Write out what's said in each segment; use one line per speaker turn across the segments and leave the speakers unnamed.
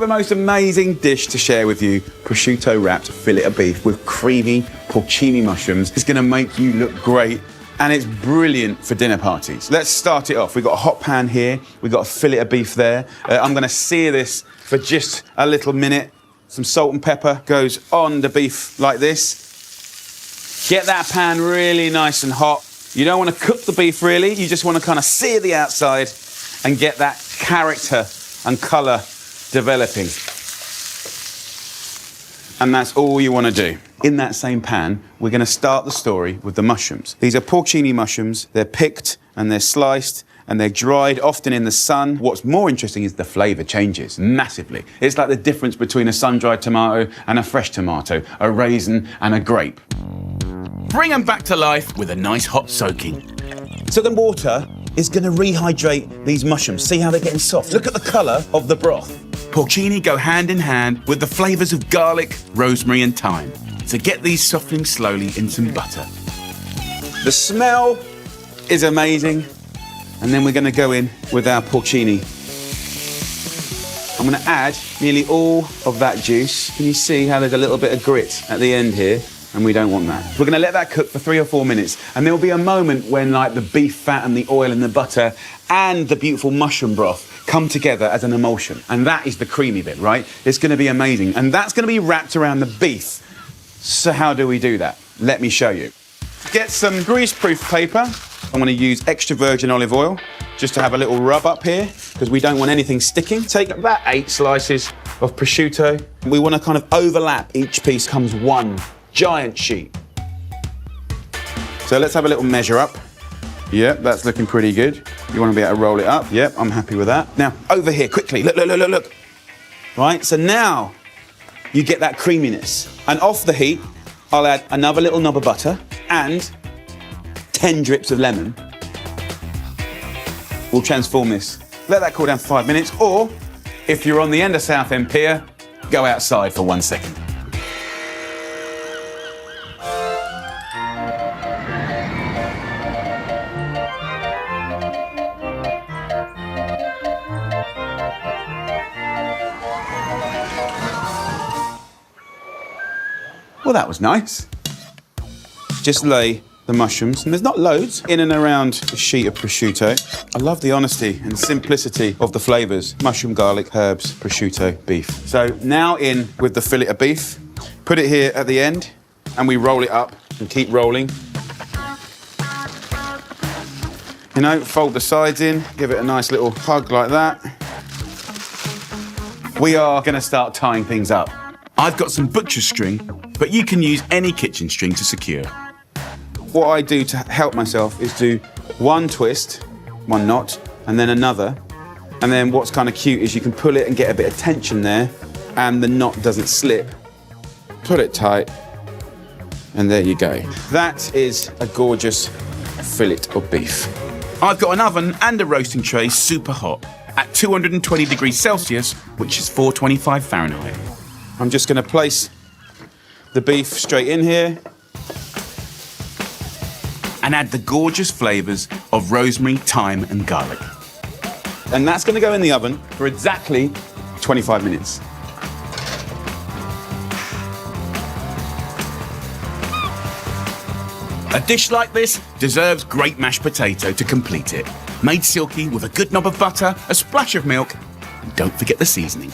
The most amazing dish to share with you, prosciutto wrapped fillet of beef with creamy porcini mushrooms. It's gonna make you look great and it's brilliant for dinner parties. Let's start it off. We've got a hot pan here, we've got a fillet of beef there. I'm gonna sear this for just a little minute. Some salt and pepper goes on the beef like this. Get that pan really nice and hot. You don't wanna cook the beef really, you just wanna kind of sear the outside and get that character and colour developing. And that's all you want to do. In that same pan, we're going to start the story with the mushrooms. These are porcini mushrooms. They're picked and they're sliced and they're dried, often in the sun. What's more interesting is the flavour changes massively. It's like the difference between a sun-dried tomato and a fresh tomato, a raisin and a grape. Bring them back to life with a nice hot soaking. So the water is going to rehydrate these mushrooms. See how they're getting soft? Look at the colour of the broth. Porcini go hand in hand with the flavours of garlic, rosemary and thyme. So get these softening slowly in some butter. The smell is amazing. And then we're going to go in with our porcini. I'm going to add nearly all of that juice. Can you see how there's a little bit of grit at the end here? And we don't want that. We're going to let that cook for 3 or 4 minutes. And there'll be a moment when like the beef fat and the oil and the butter and the beautiful mushroom broth come together as an emulsion. And that is the creamy bit, right? It's going to be amazing. And that's going to be wrapped around the beef. So how do we do that? Let me show you. Get some grease-proof paper. I'm going to use extra virgin olive oil just to have a little rub up here because we don't want anything sticking. Take about 8 slices of prosciutto. We want to kind of overlap. Each piece comes one giant sheet. So let's have a little measure up. Yep, that's looking pretty good. You want to be able to roll it up. Yep, I'm happy with that. Now, over here, quickly. Look, look, look, look, look. Right, so now you get that creaminess. And off the heat, I'll add another little knob of butter and 10 drips of lemon. We'll transform this. Let that cool down for 5 minutes, or if you're on the end of Southend Pier, go outside for 1 second. Well, that was nice. Just lay the mushrooms, and there's not loads, in and around a sheet of prosciutto. I love the honesty and simplicity of the flavours. Mushroom, garlic, herbs, prosciutto, beef. So now in with the fillet of beef. Put it here at the end, and we roll it up and keep rolling. You know, fold the sides in, give it a nice little hug like that. We are going to start tying things up. I've got some butcher's string, but you can use any kitchen string to secure. What I do to help myself is do one twist, one knot, and then another. And then what's kind of cute is you can pull it and get a bit of tension there, and the knot doesn't slip. Pull it tight, and there you go. That is a gorgeous fillet of beef. I've got an oven and a roasting tray super hot at 220 degrees Celsius, which is 425 Fahrenheit. I'm just going to place the beef straight in here and add the gorgeous flavours of rosemary, thyme and garlic. And that's going to go in the oven for exactly 25 minutes. A dish like this deserves great mashed potato to complete it. Made silky with a good knob of butter, a splash of milk, and don't forget the seasoning.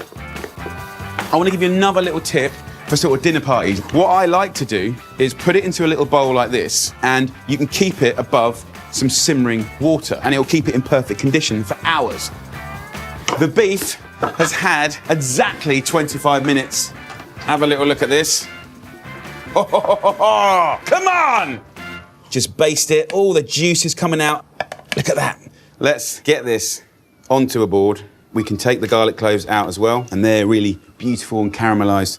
I want to give you another little tip for sort of dinner parties. What I like to do is put it into a little bowl like this, and you can keep it above some simmering water, and it'll keep it in perfect condition for hours. The beef has had exactly 25 minutes. Have a little look at this. Oh, come on! Just baste it, all the juice is coming out. Look at that. Let's get this onto a board. We can take the garlic cloves out as well, and they're really beautiful and caramelised.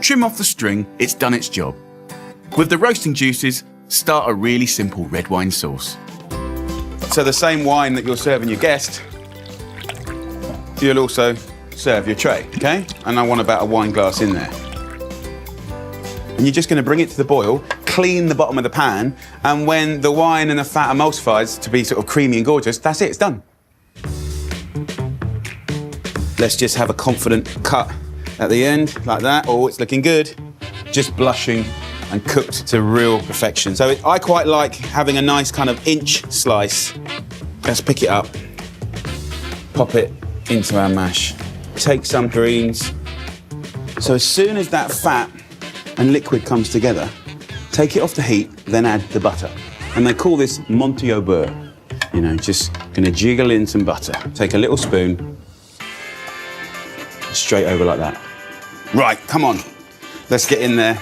Trim off the string, it's done its job. With the roasting juices, start a really simple red wine sauce. So the same wine that you're serving your guest, you'll also serve your tray, okay? And I want about a wine glass in there. And you're just going to bring it to the boil, clean the bottom of the pan, and when the wine and the fat emulsifies to be sort of creamy and gorgeous, that's it, it's done. Let's just have a confident cut at the end, like that. Oh, it's looking good. Just blushing and cooked to real perfection. So I quite like having a nice kind of inch slice. Let's pick it up, pop it into our mash. Take some greens. So as soon as that fat and liquid comes together, take it off the heat, then add the butter. And they call this Monty au beurre. You know, just gonna jiggle in some butter. Take a little spoon, straight over like that. Right, come on, let's get in there.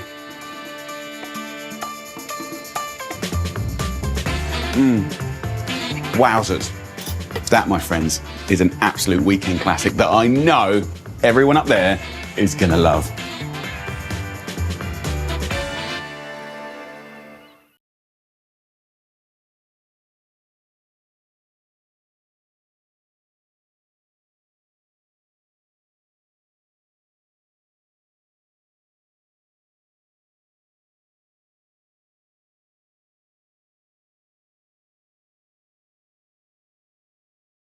Wowzers. That, my friends, is an absolute weekend classic that I know everyone up there is gonna love.